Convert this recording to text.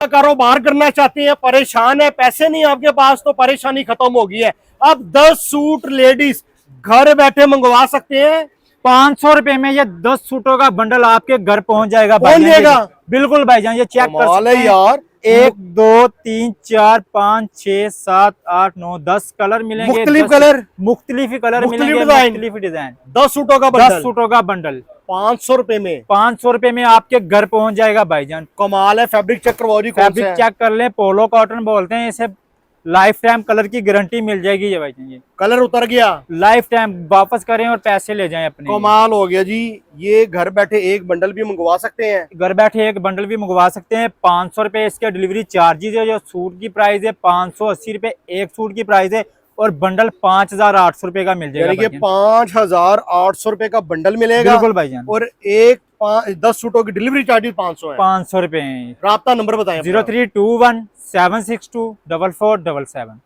कारोबार करना चाहते हैं, परेशान है, पैसे नहीं आपके पास, तो परेशानी खत्म हो गई है। अब 10 सूट लेडीज घर बैठे मंगवा सकते हैं। 500 रुपए में ये 10 सूटों का बंडल आपके घर पहुंच जाएगा। पहुंच जाएगा? बिल्कुल भाईजान, ये चेक कर सकते हैं यार 1 2 3 4 5 6 7 8 9 10 कलर मिलेंगे। मुख्तलिफ कलर, मुख्तलिफ कलर मुख्तलिफ मिलेंगे, डिजाइन। मुख्तलिफ डिजाइन। 10 सूटों का 10 बंडल सूटों का बंडल 500 रुपए में। 500 रुपए में आपके घर पहुंच जाएगा भाईजान। कमाल है। फैब्रिक चेक करवाओ जी, कौन सा फैब्रिक है? चेक कर लें, पोलो कॉटन बोलते हैं इसे। लाइफ टाइम कलर की गारंटी मिल जाएगी ये भाईजान। ये कलर उतर गया, लाइफ टाइम वापस करें और पैसे ले जाएं अपने। कमाल हो गया जी। ये घर बैठे एक बंडल भी मंगवा सकते हैं। घर बैठे एक बंडल भी मंगवा सकते हैं। 500 रुपए इसके डिलीवरी चार्जेस है। जो सूट की प्राइस है 580 रुपए एक सूट की प्राइस है, और बंडल 5800 रुपए का मिल जाएगा। यानी कि 5800 रुपए का बंडल मिलेगा। बिल्कुल भाईजान। और 10 सूटों की डिलीवरी चार्जेस 500 है। 500 रुपए। राब्ता नंबर बताएं। 0321 762 4477।